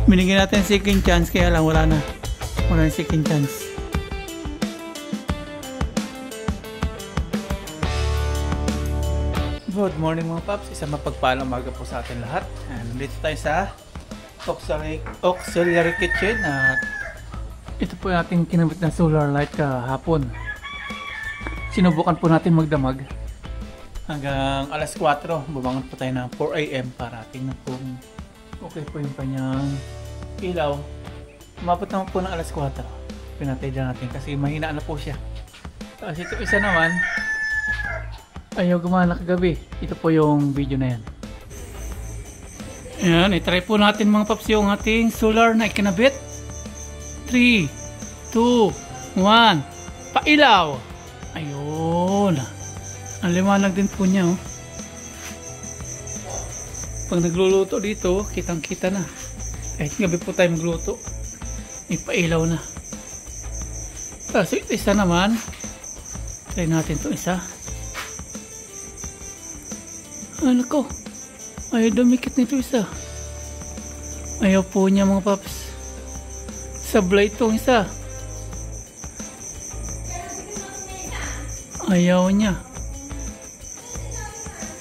Binigyan natin second chance, kaya lang wala na. Wala na second chance. Good morning mga paps. Isang mapagpalang umaga po sa atin lahat. Nandito tayo sa auxiliary kitchen. At ito po yung ating kinamit na solar light kahapon. Sinubukan po natin magdamag hanggang alas 4. Bumangon po tayo ng 4 AM para tingnan po okay po yung kanyang ilaw. Umabot naman po ng alas 4. Pinatay na natin kasi mahina na po siya. Tapos ito isa naman ayaw gumana kagabi. Ito po yung video na yan. Ayan, itry po natin mga paps yung ating solar na ikinabit. 3, 2, 1, pailaw! Ayun! Ang liwanag din po niya, oh. Pag nagluluto dito, kitang kita na. Kahit gabi po tayo magluto, ipailaw na. Kasi isa naman, try natin itong isa. Ano ko? Ayaw dumikit nito isa. Ayaw po niya mga paps. Sablay itong isa. Ayaw niya.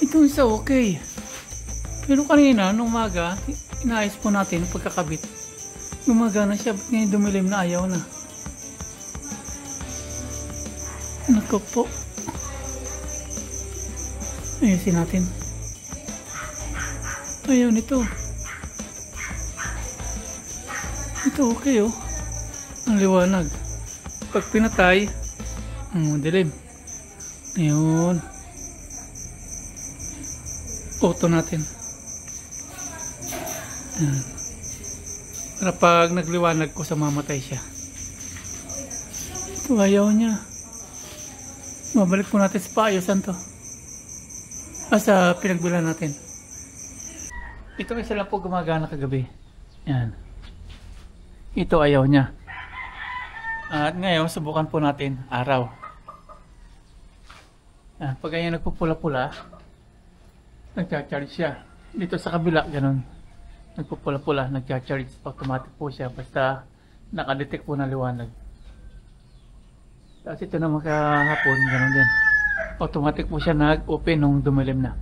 Itong isa okay. Pero kanina, nung umaga, inaayos po natin ang pagkakabit. Gumagana siya, ba't ngayon dumilim na ayaw na? Naku po. Ayusin natin. Ayaw nito. Ito okay oh. Ang liwanag. Pag pinatay, dilim. Ayun. Auto natin. Ayan. Para pag nagliwanag ko sa mamatay siya. Ito ayaw niya. Mabalik po natin sa paayusan to. Sa pinagbilan natin. Ito isa lang po gumagana kagabi. Yan. Ito ayaw niya. At ngayon subukan po natin araw. Yan. Pag ganyan nagpupula-pula, nagcha-charge siya. Dito sa kabila ganun. Nagpupula-pula, nagcha-charge. Automatic po siya basta nakadetect po na liwanag. Tapos ito naman kahapon, ganoon din. Automatic po siya nag-open nung dumilim na.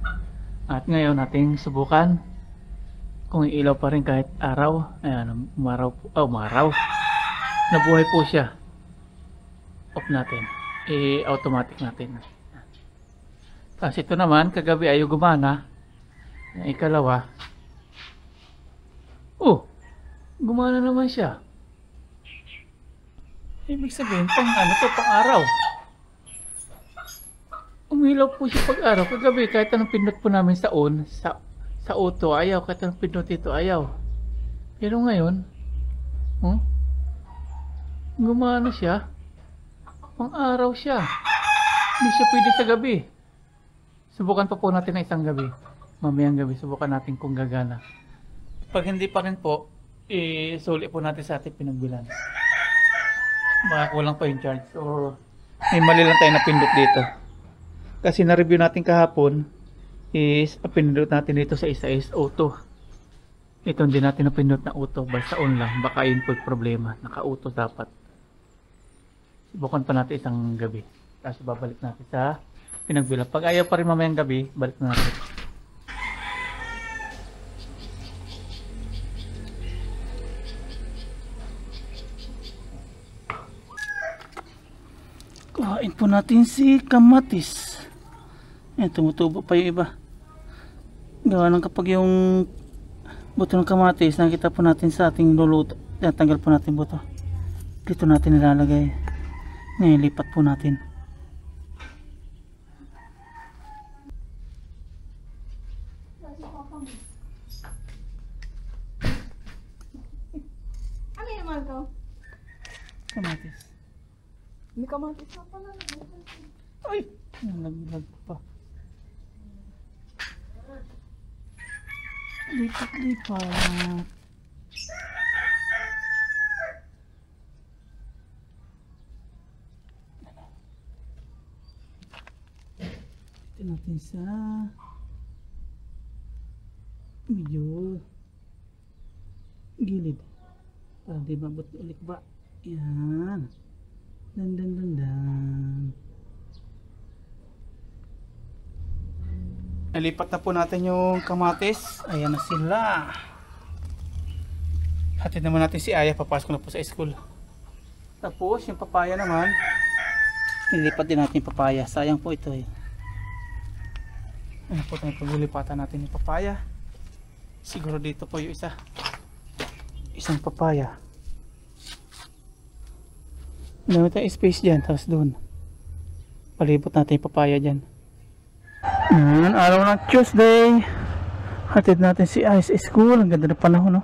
At ngayon nating subukan kung ilaw pa rin kahit araw. Ayan, umaraw po. Oh, umaraw. Nabuhay po siya. Off natin. I-automatic natin. Tapos ito naman, kagabi ayaw gumana. Yung ikalawa. Oh, gumana naman siya. Ibig sabihin, pang ano to, pang araw. Umilaw po siya pag araw. Kagabi, kahit anong pindot po namin sa on, sa auto, ayaw. Kahit anong pindot dito, ayaw. Pero ngayon, gumana siya. Pang araw siya. Hindi siya pwede sa gabi. Subukan pa po natin na isang gabi. Mamayang gabi, subukan natin kung gagana. Pag hindi pa rin po, isuli po natin sa ating pinagbilan. Baka kulang pa yung charge or may mali lang tayo na pindot dito. Kasi na-review natin kahapon is pinindot natin dito sa isa is auto. Ito hindi natin napindot na auto, basta on lang. Baka yun po yung problema. Naka-auto dapat. Subukan pa natin isang gabi. Tapos babalik natin sa pinagbilan. Pag ayaw pa rin mamayang gabi, balik na natin. Kain po natin si kamatis. Ayan, tumutubo pa yung iba. Gawa ng kapag yung buto ng kamatis, nakita po natin sa ating luluto. Tanggal po natin buto. Dito natin nilalagay. Ngayon, lipat po natin. Ano naman to? Kamatis. May kamatis na pala. Ay! Nalaglag pa. Lipat-lipat. Ito natin sa medyo gilid. Para di mabot ulit ba? Yan. Dan. Nalipat na po natin yung kamatis. Ayan na sila. Hatid naman natin si Aya. Papasok na po sa school. Tapos yung papaya naman. Nilipat din natin yung papaya. Sayang po ito eh. Ano po tayo paglilipatan natin yung papaya. Siguro dito po yung isa. Isang papaya. Dami tayong space dyan. Tapos doon. Palibot natin yung papaya dyan. Araw ng Tuesday. Hatid natin si Aya sa school. Ang ganda ng panahon, no?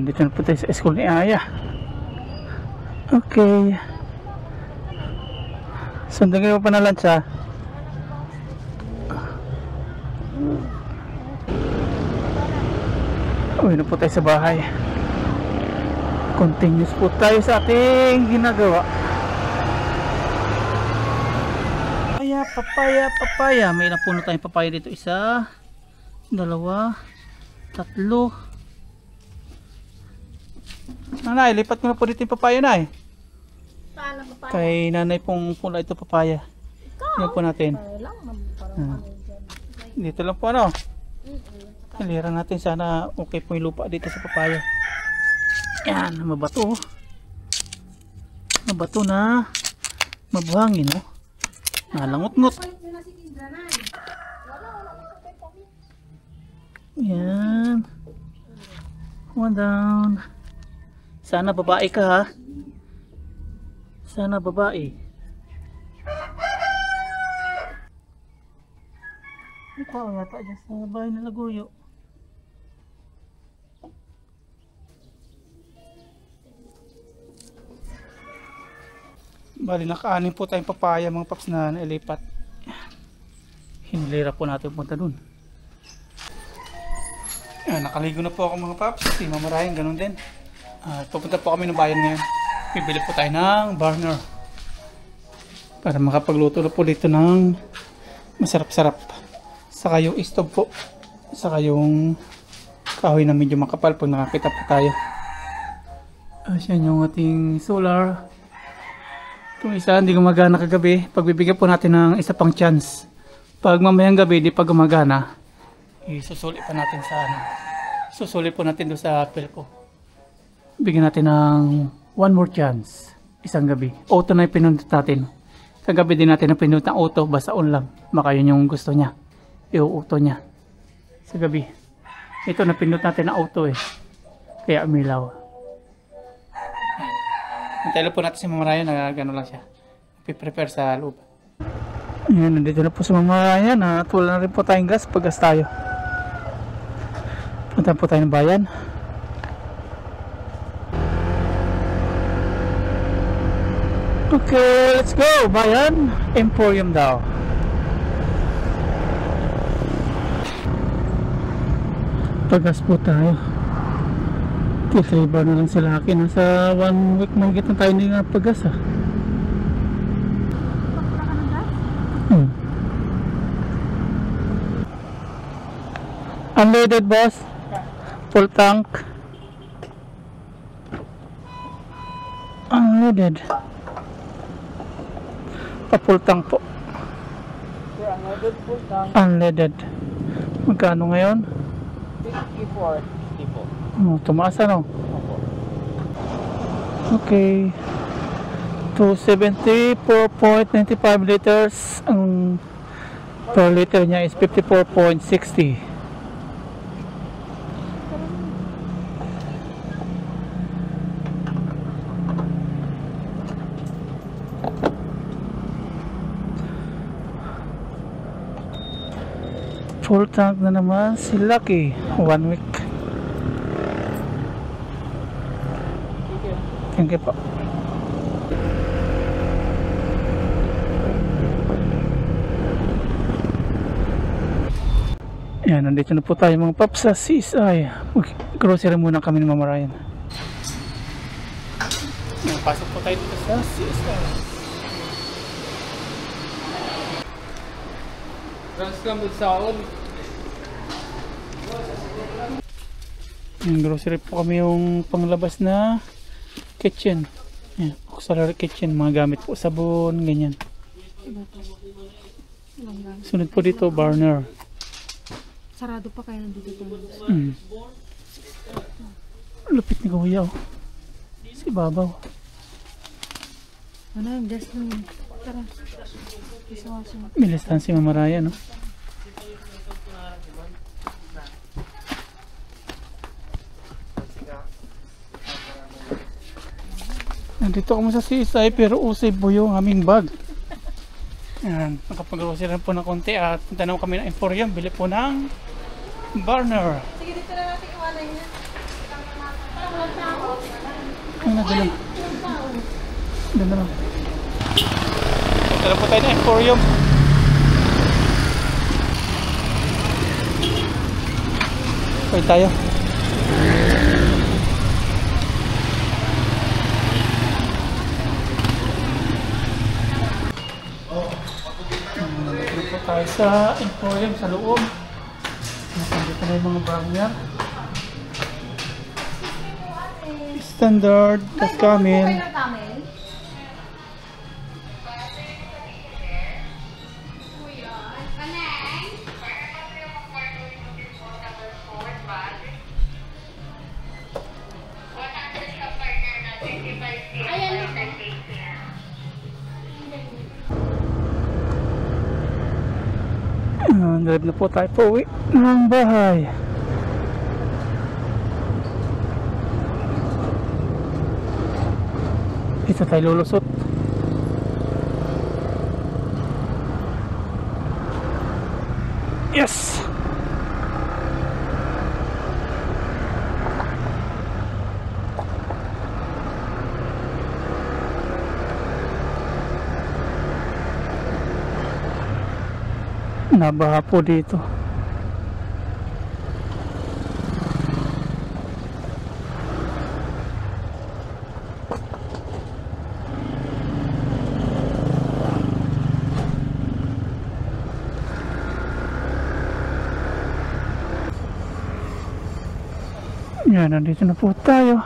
Dito na po tayo sa school ni Aya. Okay. Sundan kayo pa na lunch, ha? Uwi na po tayo sa bahay. Continuous po tayo sa ating ginagawa. Papaya. May ilang puno tayong papaya dito. 1, 2, 3. Nanay, lipat ko na po dito yung papaya na eh. Paano pa? Kay nanay pong pula ito papaya. Yan po natin. Dito lang po ano. Kaliran natin, sana okay po yung lupa dito sa papaya. Yan, mabato. Mabato na. Mabuhangin, no? Nalangot-ngot. Yan. One down. Sana babae ka, ha? Sana babae. Ikaw yata dyan sa bahay na Laguyo. Bali, naka-anin po tayong papaya mga paps na nailipat. Hinilira po natin punta dun. Nakaligo na po ako mga paps. Si Mama Ryan, ganun din. Pupunta po kami ng bayan ngayon. Bibili po tayo ng burner para makapagluto na po dito ng masarap-sarap. Saka yung stove po. Saka yung kahoy na medyo makapal pag nakakita po tayo. Yan yung ating solar. Itong isa hindi gumagana kagabi. Pagbibigyan po natin ng isa pang chance. Pag mamayang gabi di pa gumagana, isusuli pa natin sa ano. Susuli po natin doon sa Pelco. Bigyan natin ng one more chance. Isang gabi. Auto na yung pinundot natin. Kagabi din natin na pinundot ng auto. Basta on lang. Baka yun yung gusto niya. I-auto niya. Sa gabi. Ito na pinundot natin ng auto eh. Kaya umilaw. Antay po natin si Mama Ryan na gano'n lang siya. Piprepare sa loob. Ayan, nandito na po si Mama Ryan. At wala na rin po tayong gas. Pag-gas tayo. Punta po tayo ng bayan. Okay, let's go! Bayan, Emporium daw. Pag-gas po tayo. Titriba na lang sila akin. Nasa 1 week mahigit na tayo hindi nga pag-gas, ha. Unleaded, boss. Full tank. Unleaded. Pa-full tank po. Unleaded, full tank. Unleaded. Magkano ngayon? 54. Oh, tumaas ano? Okay. 274.95 liters. Ang per liter niya is 54.60. Full tank na naman si Lucky. 1 week. Thank you po. Ayan, nandito na po tayo mga paps sa CSI. Grocery muna kami ni Mama Ryan. Pasok po tayo dito sa CSI. Yung grocery po kami yung panglabas na kitchen. Yan, auxiliary kitchen, mga gamit po, sabon, ganyan. Sunod po dito, burner. Sarado pa kaya nandito tayo. Lupit ni Kuya, oh. Si Babaw. Ano yung gas na yun? Tara. Isawasa. Bilistan si Mama Raya, no? Nandito kami sa CSI pero usay po yung aming bag. Yan, nakapag-grocery po ng konti at punta naman kami ng Emporium, bili po ng burner. Sige, dito na natin iwanan niya. Ano na, doon. Doon na lang. Punta na po tayo ng Emporium. Okay tayo. Nandito po tayo sa Emporium sa loob. Nandito na yung mga burner. Standard, Tascamil. Drive na po tayo po uwi ng bahay. Dito tayo lulusot. Yes! Nabaha po dito. Yan, nandito na po tayo.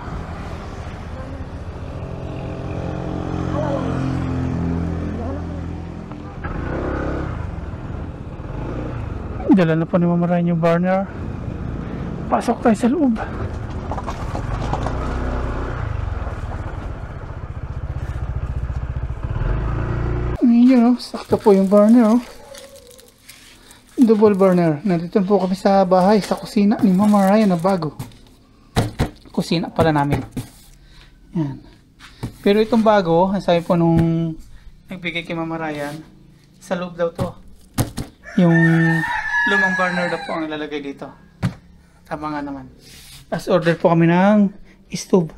Dala na po ni Mama Ryan yung burner. Pasok tayo sa loob. Yun, oh, sakto po yung burner, oh. Double burner. Nandito po kami sa bahay, sa kusina ni Mama Ryan na bago. Kusina pala namin. Yan. Pero itong bago, sabi po nung nagbigay kay Mama Ryan, sa loob daw to. Yung lumang burner daw po ang ilalagay dito. Tama nga naman. As order po kami ng stove.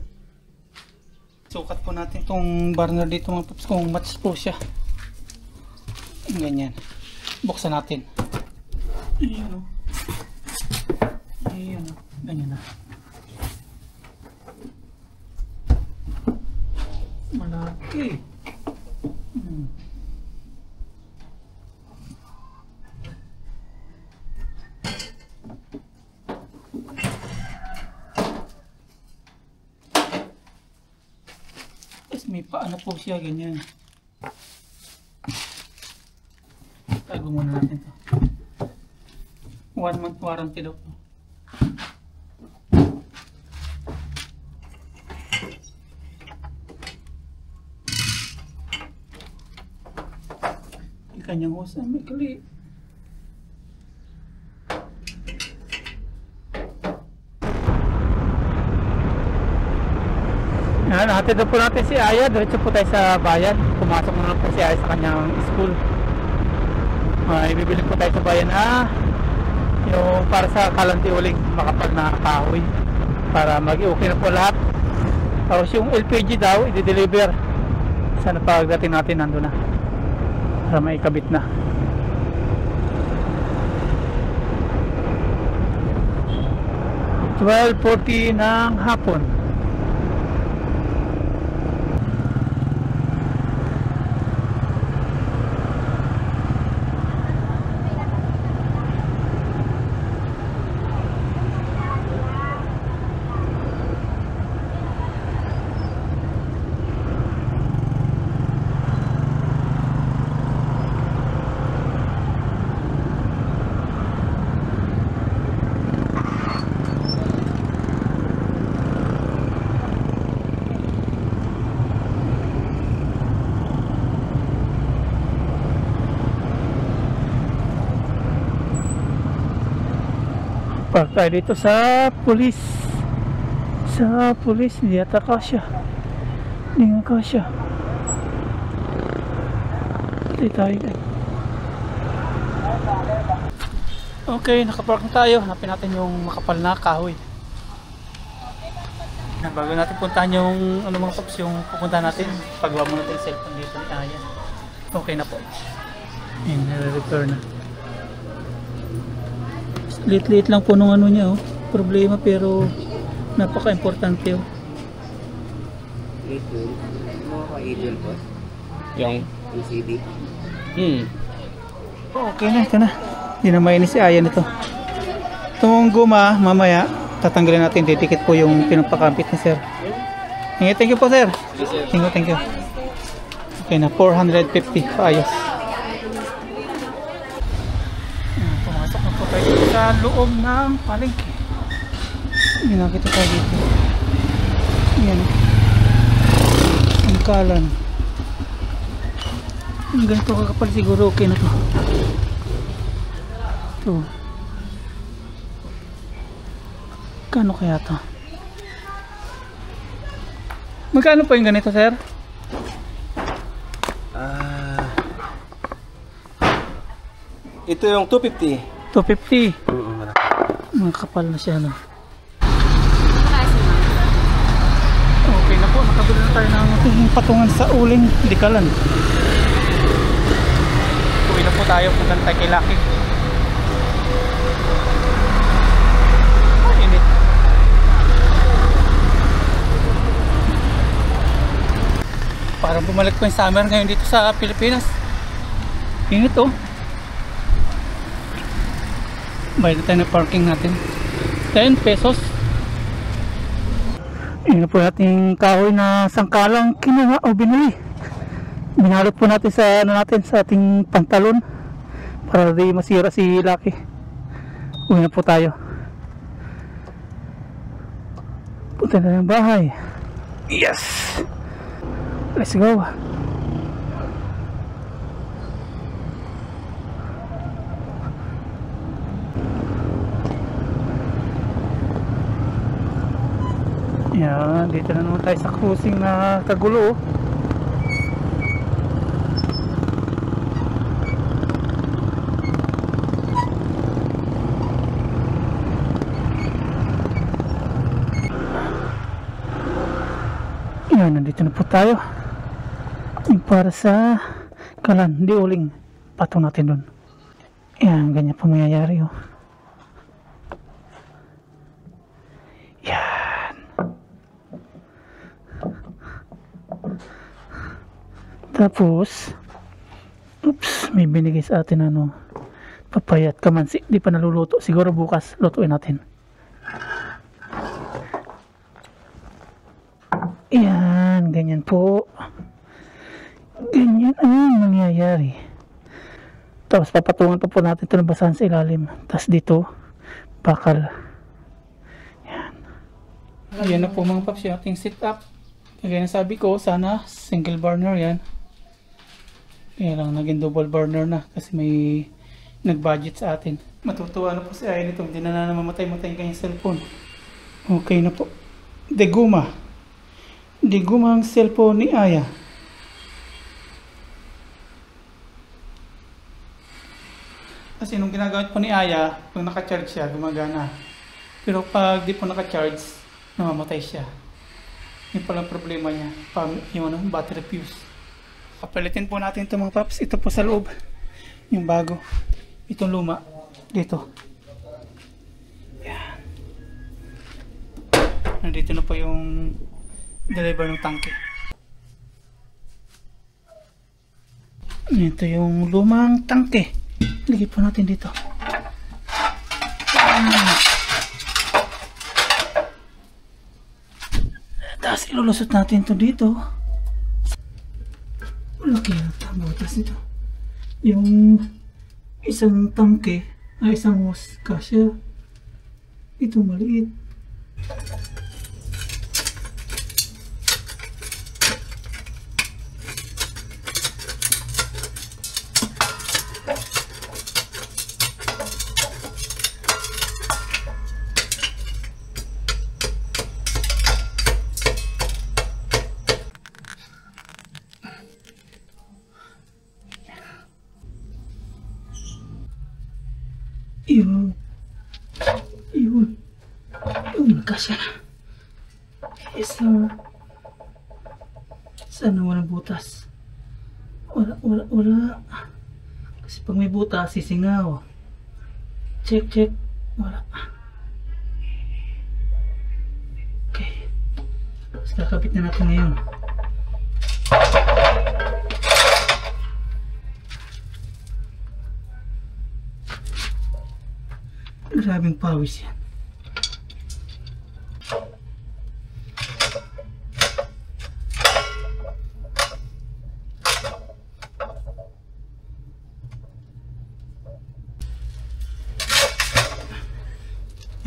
Sukat po natin itong burner dito mga paps kung match po siya. Ganyan. Buksan natin. Ayan o. Ayan o. Ganyan na. Malaki. May paano po siya, ganyan. Tago muna natin to. 1 month warranty daw po. Yung kanyang hose, may kali. Nahatid na po natin si Aya. Diretso po tayo sa bayan. Pumasok na po si Aya sa kanyang school. Ibibili po tayo sa bayan yung para sa kalanti uling makapag na kahoy para mag-okay na po lahat. Tapos yung LPG daw i-deliver. Sana pagdating natin nandun na para maikabit na. $12:40 ng hapon. Park tayo dito sa police. Sa police, hindi ata kasya. Hindi nga kasya. Hindi tayo. Okay, nakapark na tayo. Hanapin natin yung makapal na kahoy. Bago natin puntahan yung ano mga paps, yung pupuntahan natin, pagawa mo natin yung cellphone dito. Ayan. Okay na po. Ayan, nare-repair na. Liit-liit lang po nung ano niya, oh. Problema pero napaka-importante, oh. Idol. Ano ka idol po? Yung LCD. Okay na, ito na. Hindi na mainis si Ayan ito. Itong guma, mamaya, tatanggalin natin. Didikit po yung pinapakambit ni sir. Thank you po, sir. Thank you. Okay na, 450. Paayos. Pumasok na po tayo sa loob ng palengke. Ginakita tayo dito. Yan. Ang kalan. Ang ganito kakapal siguro okay na to. Ito. Kano kaya to? Magkano po yung ganito, sir? Ito yung 250. 250. Mga kapal na siya, no? Okay na po, nakabili na tayo ng patungan sa uling dikalan. Uwi na po tayo, punta tayo kay Lucky. Init. Parang bumalik po yung summer ngayon dito sa Pilipinas. Init, oh. Bayad tayo na parking natin. 10 pesos. Yun na po natin kahoy na sangkalang kinuha o binili. Binalot po natin sa ano natin sa ating pantalon para di masira si Lucky. Uwi na po tayo. Punta na ng bahay. Yes! Let's go! Yan, dito na naman tayo sa cruising na kagulo. Yan, nandito na po tayo. Yung para sa kalan, di uling. Patong natin dun. Yan, ganyan po mangyayari, oh. Tapos, oops, may binigay sa atin ano, papayat kamansi, di pa naluluto. Siguro bukas lutuin natin. Yan, ganyan po. Ganyan ang nangyayari. Tapos papatungan pa po natin ito ng basahan sa ilalim. Tapos dito, bakal. Yan. Yan na po mga paps yung ating sit up. Kaya nasabi ko, sana single burner yan. Kaya lang naging double burner na kasi may nag-budget sa atin. Matutuwa na po si Ayan ito. Hindi na namamatay-matay yung kanyang cellphone. Okay na po. Deguma. Deguma ang cellphone ni Aya. Kasi nung ginagamit po ni Aya, pag naka-charge siya, gumagana. Pero pag di po naka-charge, namamatay siya. Yung palang problema niya. Yung ano, battery fuse. Kapalitin po natin ito mga paps. Ito po sa loob. Yung bago. Itong luma. Dito. Yan. Nandito na po yung deliver ng tangke. Ito yung lumang tangke. Lagay po natin dito. Tapos ilulusot natin ito dito. Malaki yata ang butas ito. Yung isang tangke ay isang hose kasya. Ito maliit. Isa. Sana walang butas. Wala. Kasi pag may butas, sisingaw. Check. Wala. Okay. Tapos kakabit na natin ngayon. Maraming pawis yan.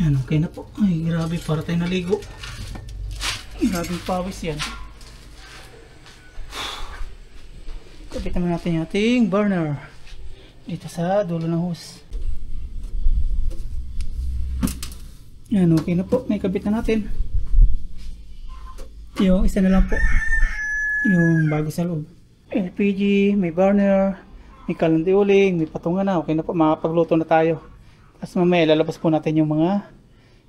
Yan, okay na po. Ay, grabe, para tayo naligo. Grabing pawis yan. Kabit naman natin yung ating burner dito sa dulo ng hose. Yan, okay na po. May kabit na natin. Yung isa na lang po. Yung bago sa loob. LPG, may burner, may kalanti uling, may patungan na. Okay na po. Makapagluto na tayo. Tapos mamaya lalabas po natin yung mga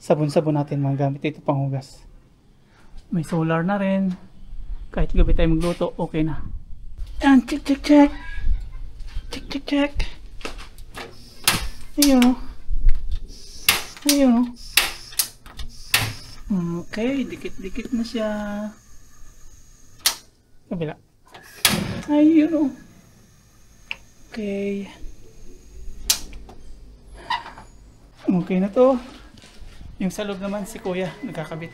sabon-sabon natin. Mga gamit dito panghugas. May solar na rin. Kahit gabi tayo magluto, okay na. Yan, check. Check. Ayun. Okay, dikit-dikit na siya. Kabila. Ayun. Okay. Okay na to. Yung sa loob naman si Kuya nagkakabit.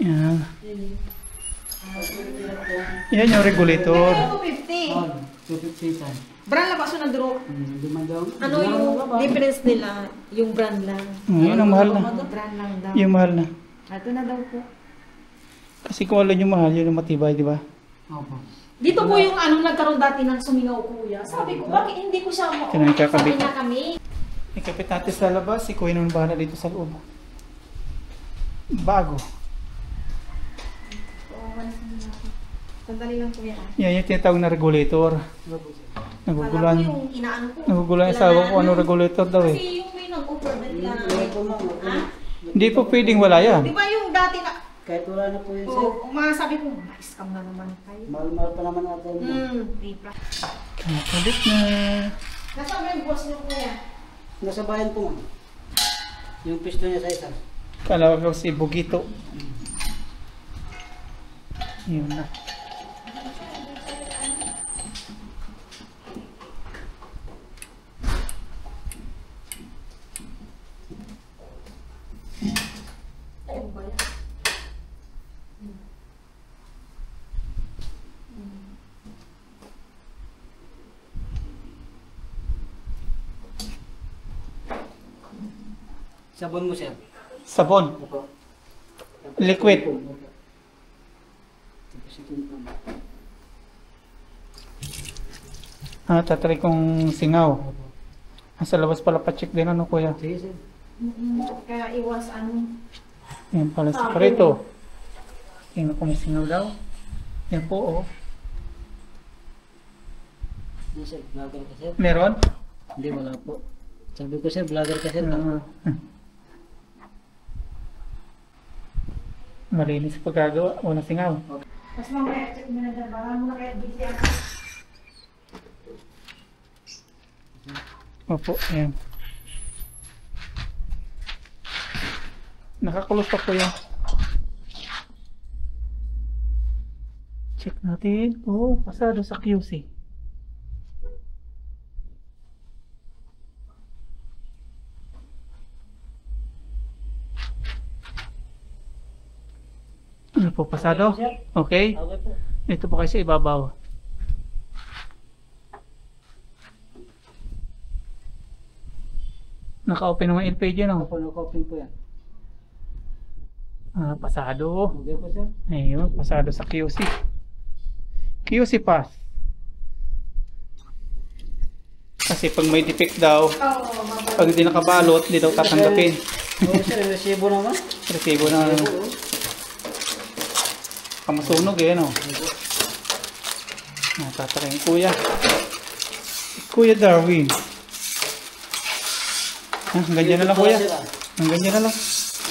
Yan. Yan yung regulator. 250. Brand lang ba so nandro? Ano yung difference nila? Yung brand lang. Yun ang mahal na. Brand lang daw. Yung mahal na. Ito na daw po. Kasi kung alam yung mahal, yun yung matibay, di ba? Dito po yung ano nagkaroon dati ng sumingaw kuya. Sabi ko, bakit hindi ko siya Ito na yung kakabit. Sabi niya kami. Ikapit natin sa labas, si Kuya nung bahala dito sa loob. Bago. Sandali lang kuya. Yan yung tinatawag na regulator. Naguguluhan. Alam ko yung inaano ko. Naguguluhan yung sawa ko ano regulator daw eh. Kasi yung may nag-offer na ha? Hindi po pwedeng wala yan. Di ba yung dati na, Kahit wala na po yun, sir. mga sabi ko, na-scam na naman kayo. Mahal-mahal pa naman natin. Di pa. Kakabit na. Nasaan ba yung boss niyo kuya? Nasa bayan po, ma'am. Yung pisto niya sa isa. Kala ko si Bugito. Yun na. Ayun ba yan? Sabon mo, sir. Sabon. Opo. Liquid. Tatry kong singaw. Nasa labas pala pa-check din ano Kuya. Sige, sir. Kaya iwas ano. Yan pala sa karito. Tingnan ko may singaw daw. Yan po oh. Ano, sir? Vlogger ka, sir? Meron? Hindi, wala po. Sabi ko, sir, vlogger ka, sir. Malinis pagkagawa. Walang singaw. Mas mamaya check mo na dyan. Baka mo na kaya busy ako. Opo, ayan. Nakakulos pa po yan. Check natin. Oh, pasado sa QC. Ano po, pasado? Okay. Okay po. Ito po kayo sa ibabaw. Naka-open naman LPG, no? Opo, naka-open po yan. Pasado. Okay po, sir. Ayun, pasado sa QC. QC pass. Kasi pag may defect daw, pag hindi nakabalot, hindi daw tatanggapin. Oo, sir. Resibo naman. Resibo na ano. Kamasunog eh, no? Tatakayin Kuya. Kuya Darwin. Ganyan na lang Kuya. Ang ganyan na lang.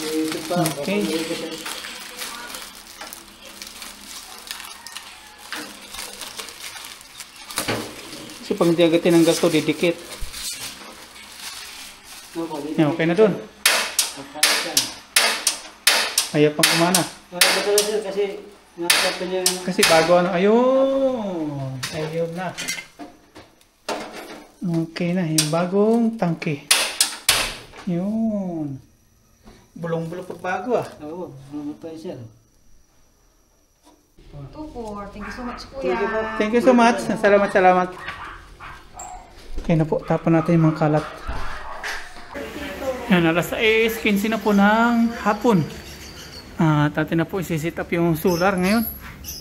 Ito pa. Okay. Kasi pag hindi agad tinanggal to, didikit. Yan, okay na dun. Ayaw pang kumana. Kasi nakapin niya. Kasi bago ano, ayun. Ayun na. Okay na, yung bagong tangke. Yun. Bulong-bulong pag bago ah. Oo, ano pa siya. 2-4. Thank you so much, Thank you po. Kuya. Thank you so much. Salamat. Okay na po, tapon natin yung mga kalat. Yan, alas 6:15 na po ng hapon. Atin na po isi-set up yung solar ngayon.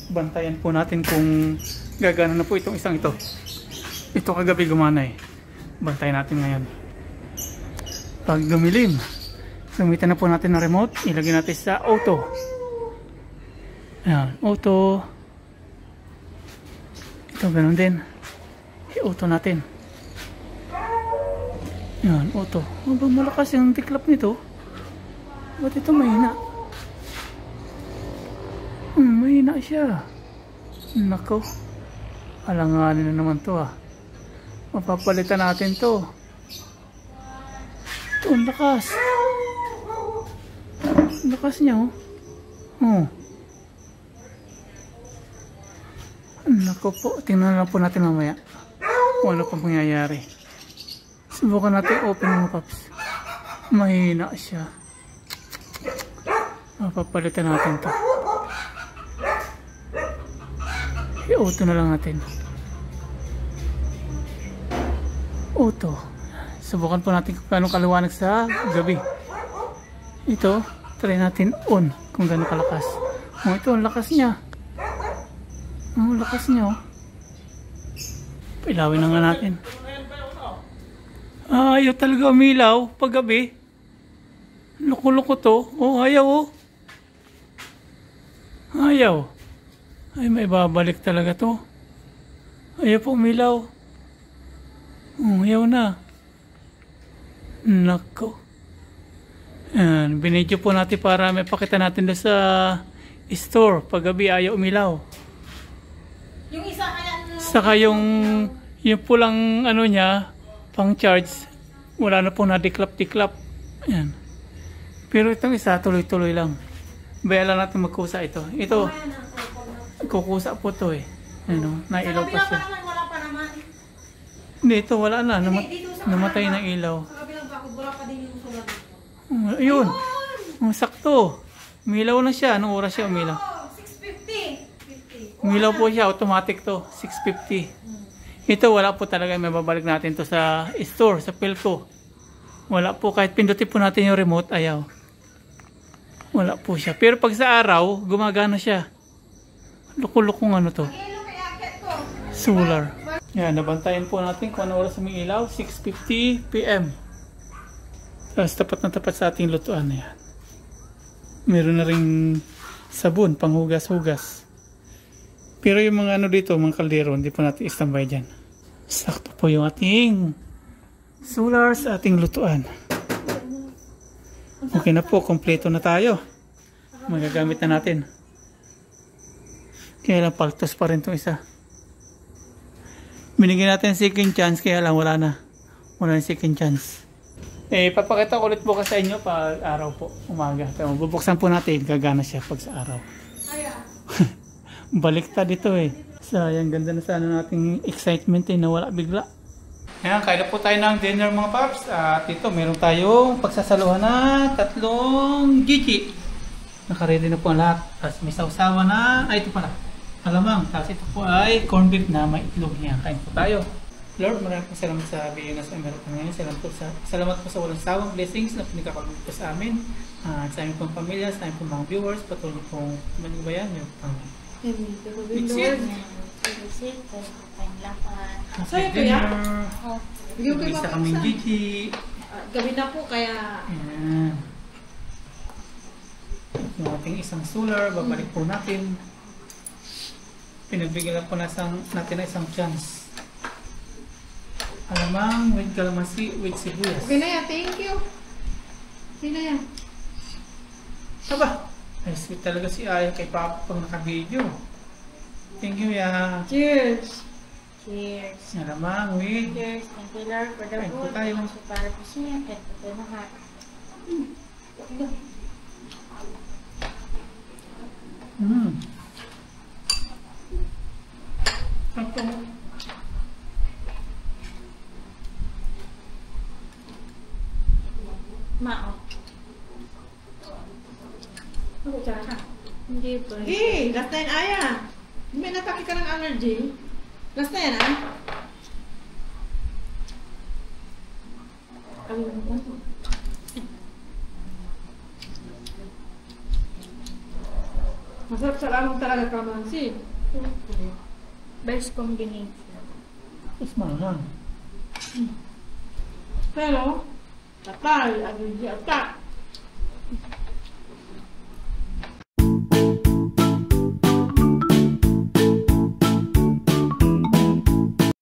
Bantayan po natin kung gagana na po itong isang ito. Ito kagabi gumana eh. Bantayan natin ngayon. Pag dumilim, gamitan na po natin ng remote. Ilagay natin sa auto. Ayan, auto. Ito ganun din. I-auto natin. Yan, auto. Aba, malakas yung tiklap nito. Ba't ito mahina? Mahina siya. Nako. Alanganin na naman to ah. Mapapalitan natin to. Ito, ang lakas. Ang lakas niya oh. Nako po. Tingnan lang po natin mamaya. Kung ano pang mangyayari. Subukan natin open mga paps. Mahina siya. Mapapalitan natin to. I-auto na lang natin. Auto. Subukan po natin kung gaano kaliwanag sa gabi. Ito, try natin on kung gaano kalakas. Ito, ang lakas niya. Ang lakas niya oh. Pilawin na nga natin. Ayaw talaga umilaw pag gabi. Loko-loko to. Ayaw oh. Ayaw. Ay, may babalik talaga to. Ayaw po umilaw. Ayaw na. Nako. Yan. Binidyo po natin para may pakita natin doon sa store. Pag gabi ayaw umilaw. Yung isa kaya... Saka yung pulang ano niya, pang charge, wala na po na diklap-diklap. Yan. Pero itong isa, tuloy-tuloy lang. Bayala natin magkusa ito. Ito, kukusa po to eh. Ano, nailaw pa siya. Wala pa naman. Hindi, ito wala na. Namatay ng ilaw. Sa kabilang bakod, wala pa din yung sulat dito. Ayun. Sakto. Umilaw na siya. Anong oras siya umilaw? 6:50. Umilaw po siya. Automatic to. 6:50. Ito wala po talaga. May babalik natin to sa store, sa Philco. Wala po. Kahit pindutin po natin yung remote, ayaw. Wala po siya. Pero pag sa araw, gumagana siya. Loko-lokong ano to. Solar. Yan, nabantayan po natin kung ano oras umiilaw. 6:50 PM. Tapos tapat na tapat sa ating lutuan. Yan. Meron na ring sabon, panghugas-hugas. Pero yung mga ano dito, mga kaldero, hindi po natin istambay dyan. Sakto po yung ating solar sa ating lutuan. Okay na po, kompleto na tayo. Magagamit na natin. Kaya lang paltos pa rin itong isa. Binigyan natin second chance, kaya lang wala na. Wala na second chance. Papakita ko ulit bukas sa inyo pag araw po, umaga. Pero bubuksan po natin, gagana siya pag sa araw. Baliktad dito eh. Sayang, ganda na sana nating excitement eh, nawala bigla. Ayan, kaya po tayo ng dinner mga paps. At ito, meron tayong pagsasaluhan na 3 Gigi. Nakaready na po ang lahat. Tapos may sausawa na, ito pala, alamang. Tapos ito po ay corned beef na may itlog niya. Kain po tayo. Lord, maraming po salamat sa bigay na sa Amerika ngayon. Salamat po sa walang sawang blessings na pinagkakabot po sa amin. Sa aming pong pamilya, sa aming pong mga viewers, patuloy pong manibayan. It's it. Happy dinner. Bisa kaming Gigi. Gabi na po, kaya... Ayan. Yung ating isang solar, babalik po natin. Pinagbigyan po natin na isang chance. Alamang with calamansi with sibuyas. Okay na yan, thank you. Sino yan? Aba, ay sweet talaga si Aya kay Papa pag naka-video. Thank you, ya. Cheers! Cheers. Naramang, wait. Cheers. Thank you, Lord, for the Kain po food. tayo. So, para po siya. Kahit po tayo lahat. Ito. Mao. Ano tsaka ka? Hindi po. Eh, last na yan, Aya. May natake ka ng allergy. Last na yan, ah. Ayun ko. Masarap sa lamang talaga kalamansi. Best combination. Mas mahal. Pero, tatay, allergy attack.